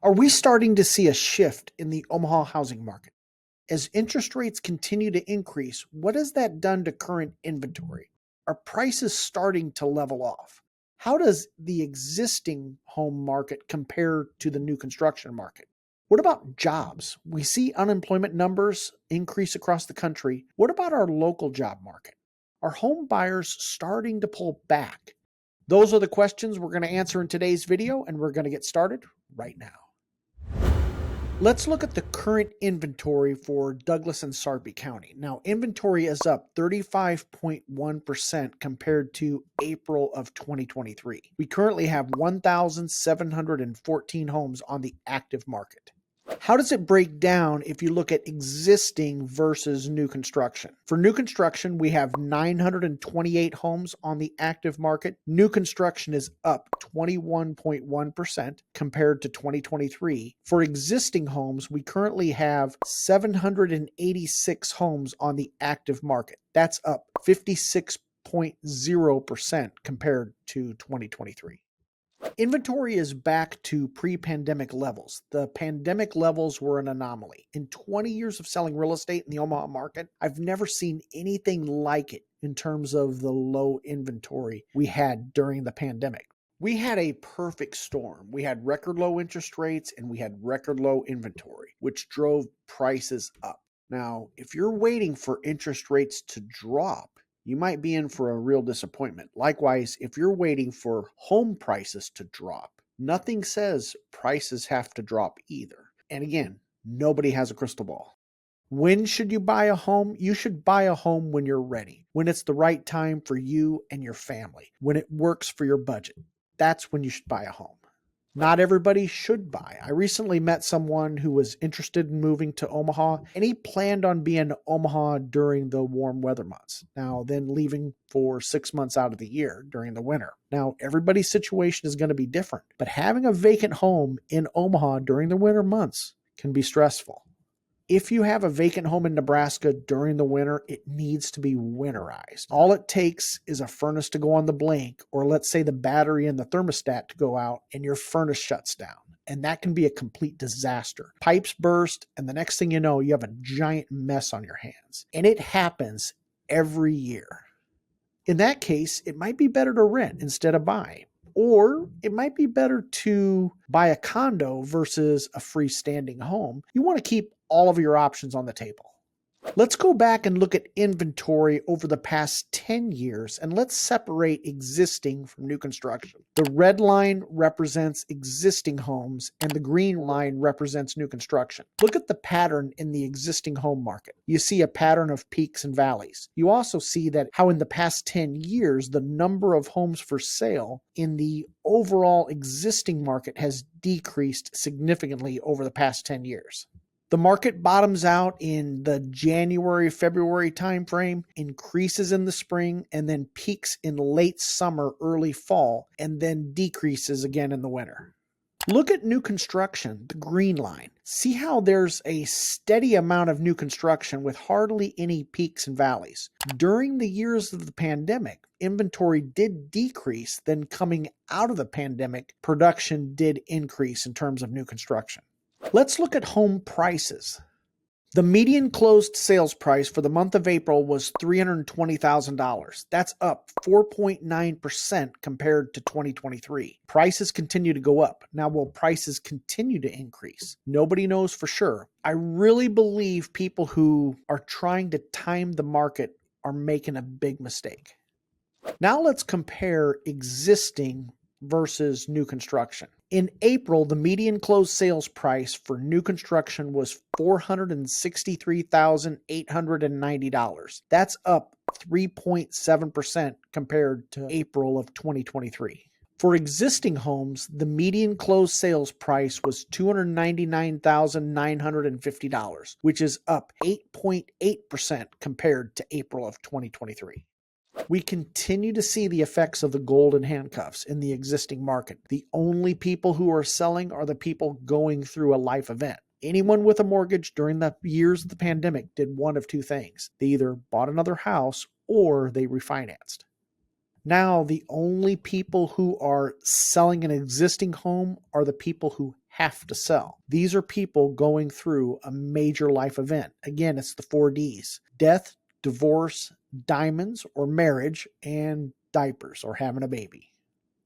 Are we starting to see a shift in the Omaha housing market? As interest rates continue to increase, what has that done to current inventory? Are prices starting to level off? How does the existing home market compare to the new construction market? What about jobs? We see unemployment numbers increase across the country. What about our local job market? Are home buyers starting to pull back? Those are the questions we're going to answer in today's video, and we're going to get started right now. Let's look at the current inventory for Douglas and Sarpy County. Now, inventory is up 35.1% compared to April of 2023. We currently have 1,714 homes on the active market. How does it break down if you look at existing versus new construction? For new construction, we have 928 homes on the active market. New construction is up 21.1% compared to 2023. For existing homes, we currently have 786 homes on the active market. That's up 56.0% compared to 2023. Inventory is back to pre-pandemic levels. The pandemic levels were an anomaly. In 20 years of selling real estate in the Omaha market, I've never seen anything like it in terms of the low inventory we had during the pandemic. We had a perfect storm. We had record low interest rates and we had record low inventory, which drove prices up. Now, if you're waiting for interest rates to drop, you might be in for a real disappointment. Likewise, if you're waiting for home prices to drop, nothing says prices have to drop either. And again, nobody has a crystal ball. When should you buy a home? You should buy a home when you're ready, when it's the right time for you and your family, when it works for your budget. That's when you should buy a home. Not everybody should buy. I recently met someone who was interested in moving to Omaha, and he planned on being in Omaha during the warm weather months, now then leaving for 6 months out of the year during the winter. Now, everybody's situation is going to be different, but having a vacant home in Omaha during the winter months can be stressful. If you have a vacant home in Nebraska during the winter, it needs to be winterized. All it takes is a furnace to go on the blink, or let's say the battery in the thermostat to go out and your furnace shuts down. And that can be a complete disaster. Pipes burst, and the next thing you know, you have a giant mess on your hands. And it happens every year. In that case, it might be better to rent instead of buy. Or it might be better to buy a condo versus a freestanding home. You want to keep all of your options on the table. Let's go back and look at inventory over the past 10 years, and let's separate existing from new construction. The red line represents existing homes, and the green line represents new construction. Look at the pattern in the existing home market. You see a pattern of peaks and valleys. You also see that how in the past 10 years, the number of homes for sale in the overall existing market has decreased significantly over the past 10 years. The market bottoms out in the January-February timeframe, increases in the spring, and then peaks in late summer, early fall, and then decreases again in the winter. Look at new construction, the green line. See how there's a steady amount of new construction with hardly any peaks and valleys. During the years of the pandemic, inventory did decrease. Then coming out of the pandemic, production did increase in terms of new construction. Let's look at home prices. The median closed sales price for the month of April was $320,000. That's up 4.9% compared to 2023. Prices continue to go up. Now, will prices continue to increase? Nobody knows for sure. I really believe people who are trying to time the market are making a big mistake. Now let's compare existing versus new construction. In April, the median closed sales price for new construction was $463,890. That's up 3.7% compared to April of 2023. For existing homes, the median closed sales price was $299,950, which is up 8.8% compared to April of 2023. We continue to see the effects of the golden handcuffs in the existing market. The only people who are selling are the people going through a life event. Anyone with a mortgage during the years of the pandemic did one of two things. They either bought another house or they refinanced. Now, the only people who are selling an existing home are the people who have to sell. These are people going through a major life event. Again, it's the 4Ds: death, divorce, diamonds or marriage, and diapers or having a baby.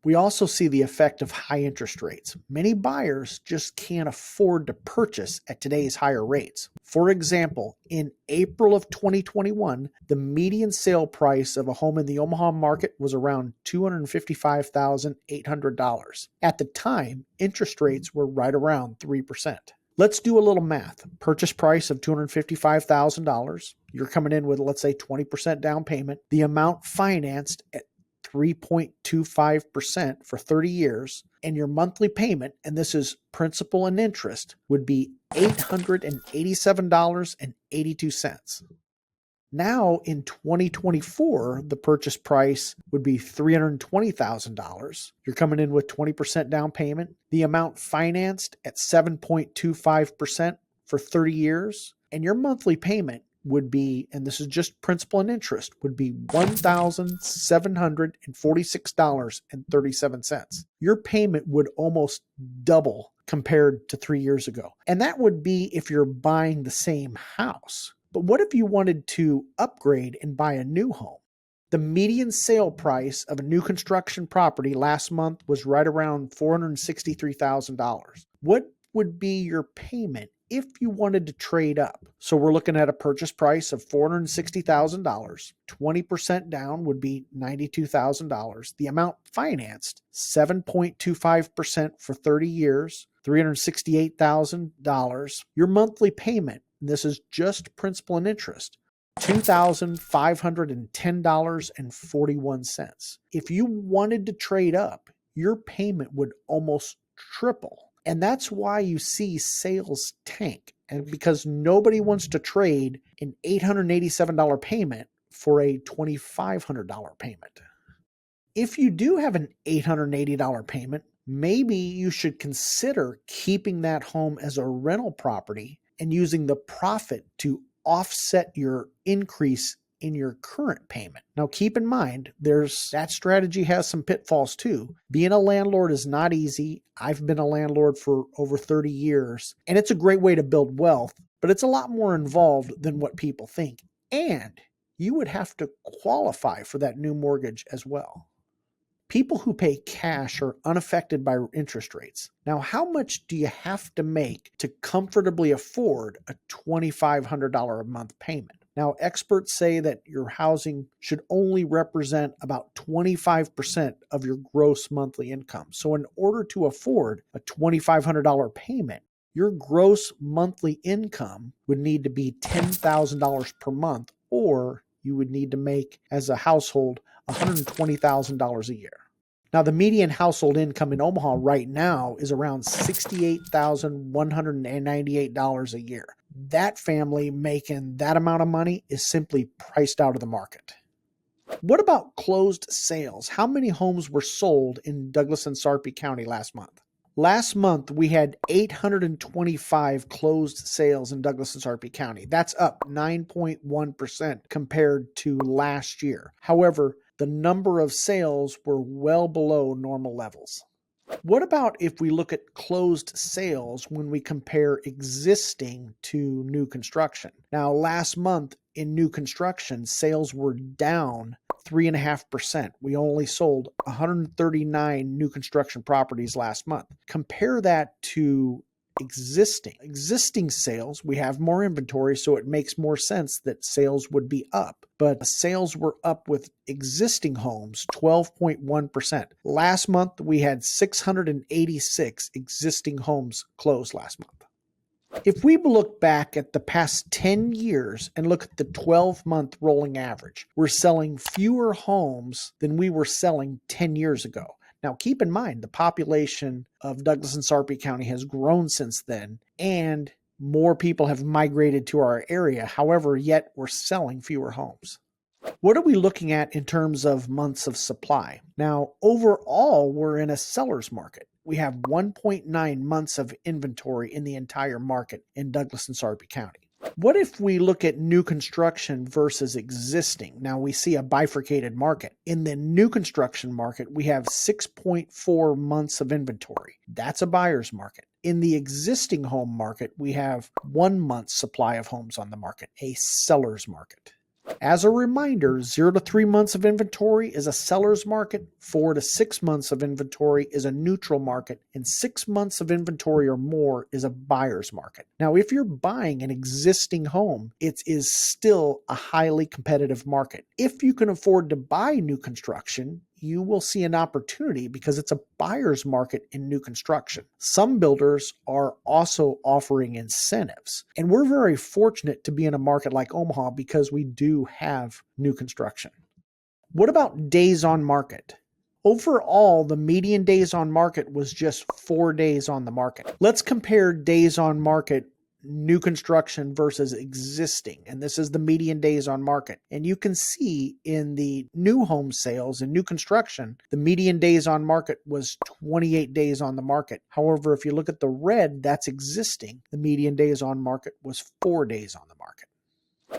We also see the effect of high interest rates. Many buyers just can't afford to purchase at today's higher rates. For example, in April of 2021, the median sale price of a home in the Omaha market was around $255,800. At the time, interest rates were right around 3%. Let's do a little math. Purchase price of $255,000. You're coming in with, let's say, 20% down payment. The amount financed at 3.25% for 30 years, and your monthly payment, and this is principal and interest, would be $887.82. Now in 2024, the purchase price would be $320,000. You're coming in with 20% down payment. The amount financed at 7.25% for 30 years, and your monthly payment would be, and this is just principal and interest, would be $1,746.37. Your payment would almost double compared to 3 years ago. And that would be if you're buying the same house. But what if you wanted to upgrade and buy a new home? The median sale price of a new construction property last month was right around $463,000. What would be your payment if you wanted to trade up? So we're looking at a purchase price of $460,000. 20% down would be $92,000. The amount financed, 7.25% for 30 years, $368,000. Your monthly payment, and this is just principal and interest, $2,510.41. If you wanted to trade up, your payment would almost triple. And that's why you see sales tank. And because nobody wants to trade an $887 payment for a $2,500 payment. If you do have an $880 payment, maybe you should consider keeping that home as a rental property and using the profit to offset your increase in your current payment. Now, keep in mind, that strategy has some pitfalls too. Being a landlord is not easy. I've been a landlord for over 30 years, and it's a great way to build wealth, but it's a lot more involved than what people think. And you would have to qualify for that new mortgage as well. People who pay cash are unaffected by interest rates. Now, how much do you have to make to comfortably afford a $2,500 a month payment? Now, experts say that your housing should only represent about 25% of your gross monthly income. So in order to afford a $2,500 payment, your gross monthly income would need to be $10,000 per month, or you would need to make, as a household, $120,000 a year. Now, the median household income in Omaha right now is around $68,198 a year. That family making that amount of money is simply priced out of the market. What about closed sales? How many homes were sold in Douglas and Sarpy County last month? Last month, we had 825 closed sales in Douglas and Sarpy County. That's up 9.1% compared to last year. However, the number of sales were well below normal levels. What about if we look at closed sales when we compare existing to new construction? Now, last month in new construction, sales were down 3.5%. We only sold 139 new construction properties last month. Compare that to existing sales. We have more inventory, so it makes more sense that sales would be up. But sales were up with existing homes 12.1%. Last month, we had 686 existing homes closed last month. If we look back at the past 10 years and look at the 12-month rolling average, we're selling fewer homes than we were selling 10 years ago. Now, keep in mind, the population of Douglas and Sarpy County has grown since then, and more people have migrated to our area. However, yet we're selling fewer homes. What are we looking at in terms of months of supply? Now, overall, we're in a seller's market. We have 1.9 months of inventory in the entire market in Douglas and Sarpy County. What if we look at new construction versus existing? Now we see a bifurcated market. In the new construction market, we have 6.4 months of inventory. That's a buyer's market. In the existing home market, we have 1 month's supply of homes on the market, a seller's market. As a reminder, 0 to 3 months of inventory is a seller's market, 4 to 6 months of inventory is a neutral market, and 6 months of inventory or more is a buyer's market. Now, if you're buying an existing home, it is still a highly competitive market. If you can afford to buy new construction, you will see an opportunity because it's a buyer's market in new construction. Some builders are also offering incentives, and we're very fortunate to be in a market like Omaha because we do have new construction. What about days on market? Overall, the median days on market was just 4 days on the market. Let's compare days on market new construction versus existing, and this is the median days on market. And you can see in the new home sales and new construction, the median days on market was 28 days on the market. However, if you look at the red, that's existing. The median days on market was 4 days on the market.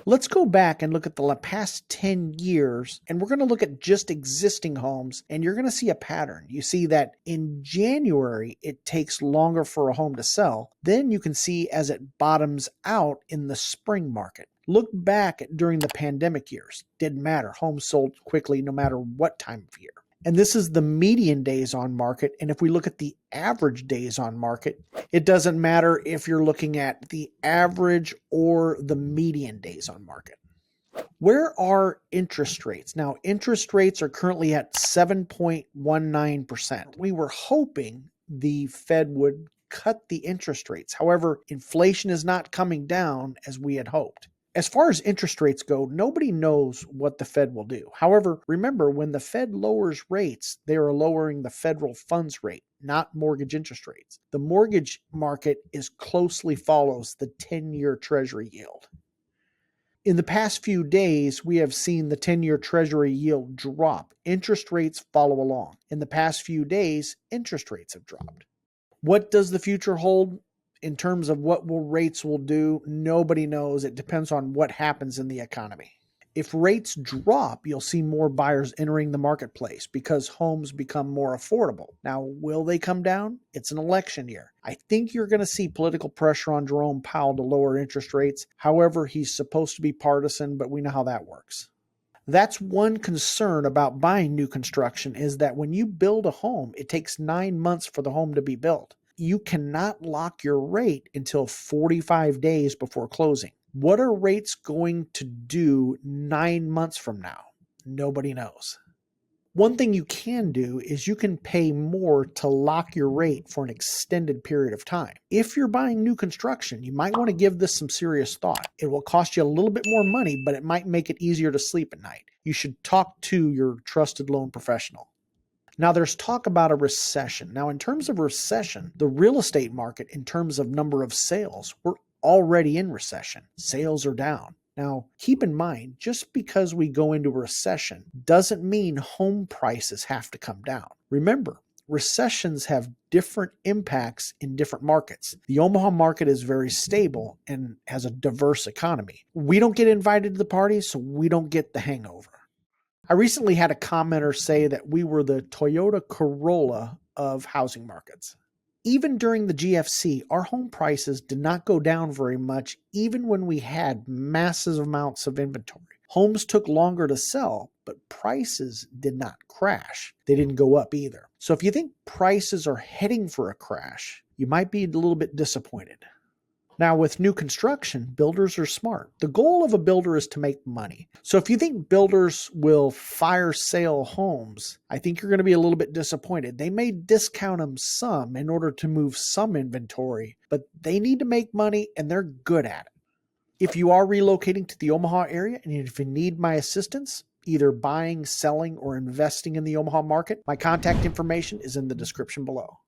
Let's go back and look at the past 10 years, and we're going to look at just existing homes, and you're going to see a pattern. You see that in January, it takes longer for a home to sell. Then you can see as it bottoms out in the spring market. Look back during the pandemic years. Didn't matter. Homes sold quickly no matter what time of year. And this is the median days on market. And if we look at the average days on market, it doesn't matter if you're looking at the average or the median days on market. Where are interest rates? Now, interest rates are currently at 7.19%. We were hoping the Fed would cut the interest rates. However, inflation is not coming down as we had hoped. As far as interest rates go, nobody knows what the Fed will do. However, remember, when the Fed lowers rates, they are lowering the federal funds rate, not mortgage interest rates. The mortgage market closely follows the 10-year Treasury yield. In the past few days, we have seen the 10-year Treasury yield drop. Interest rates follow along. In the past few days, interest rates have dropped. What does the future hold? In terms of what rates will do, nobody knows. It depends on what happens in the economy. If rates drop, you'll see more buyers entering the marketplace because homes become more affordable. Now, will they come down? It's an election year. I think you're going to see political pressure on Jerome Powell to lower interest rates. However, he's supposed to be partisan, but we know how that works. That's one concern about buying new construction is that when you build a home, it takes 9 months for the home to be built. You cannot lock your rate until 45 days before closing. What are rates going to do 9 months from now? Nobody knows. One thing you can do is you can pay more to lock your rate for an extended period of time. If you're buying new construction, you might want to give this some serious thought. It will cost you a little bit more money, but it might make it easier to sleep at night. You should talk to your trusted loan professional. Now, there's talk about a recession. Now, in terms of recession, the real estate market, in terms of number of sales, we're already in recession. Sales are down. Now, keep in mind, just because we go into a recession doesn't mean home prices have to come down. Remember, recessions have different impacts in different markets. The Omaha market is very stable and has a diverse economy. We don't get invited to the party, so we don't get the hangover. I recently had a commenter say that we were the Toyota Corolla of housing markets. Even during the GFC, our home prices did not go down very much, even when we had massive amounts of inventory. Homes took longer to sell, but prices did not crash. They didn't go up either. So if you think prices are heading for a crash, you might be a little bit disappointed. Now, with new construction, builders are smart. The goal of a builder is to make money. So if you think builders will fire sale homes, I think you're going to be a little bit disappointed. They may discount them some in order to move some inventory, but they need to make money and they're good at it. If you are relocating to the Omaha area and if you need my assistance, either buying, selling, or investing in the Omaha market, my contact information is in the description below.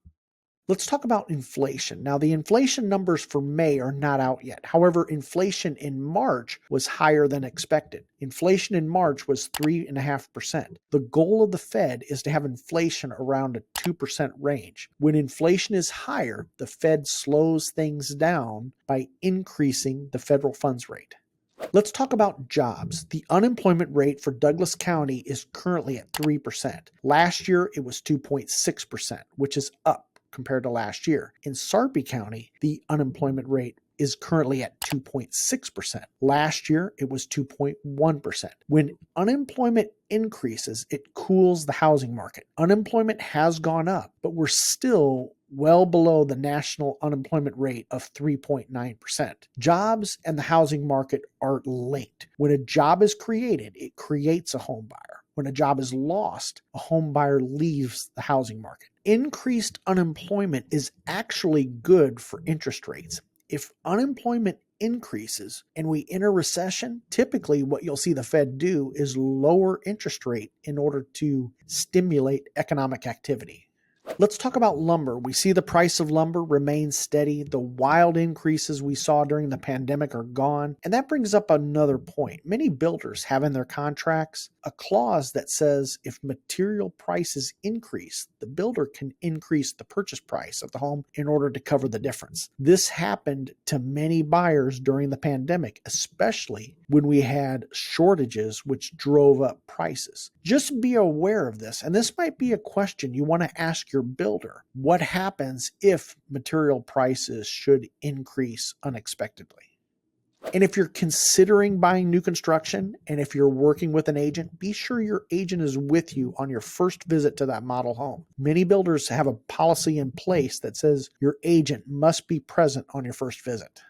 Let's talk about inflation. Now, the inflation numbers for May are not out yet. However, inflation in March was higher than expected. Inflation in March was 3.5%. The goal of the Fed is to have inflation around a 2% range. When inflation is higher, the Fed slows things down by increasing the federal funds rate. Let's talk about jobs. The unemployment rate for Douglas County is currently at 3%. Last year, it was 2.6%, which is up. compared to last year. In Sarpy County, the unemployment rate is currently at 2.6%. Last year, it was 2.1%. When unemployment increases, it cools the housing market. Unemployment has gone up, but we're still well below the national unemployment rate of 3.9%. Jobs and the housing market are linked. When a job is created, it creates a home buyer. When a job is lost, a home buyer leaves the housing market. Increased unemployment is actually good for interest rates. If unemployment increases and we enter recession, typically what you'll see the Fed do is lower interest rate in order to stimulate economic activity. Let's talk about lumber. We see the price of lumber remain steady. The wild increases we saw during the pandemic are gone. And that brings up another point. Many builders have in their contracts a clause that says if material prices increase, the builder can increase the purchase price of the home in order to cover the difference. This happened to many buyers during the pandemic, especially when we had shortages which drove up prices. Just be aware of this. And this might be a question you want to ask your builder. What happens if material prices should increase unexpectedly? And if you're considering buying new construction and if you're working with an agent, be sure your agent is with you on your first visit to that model home. Many builders have a policy in place that says your agent must be present on your first visit.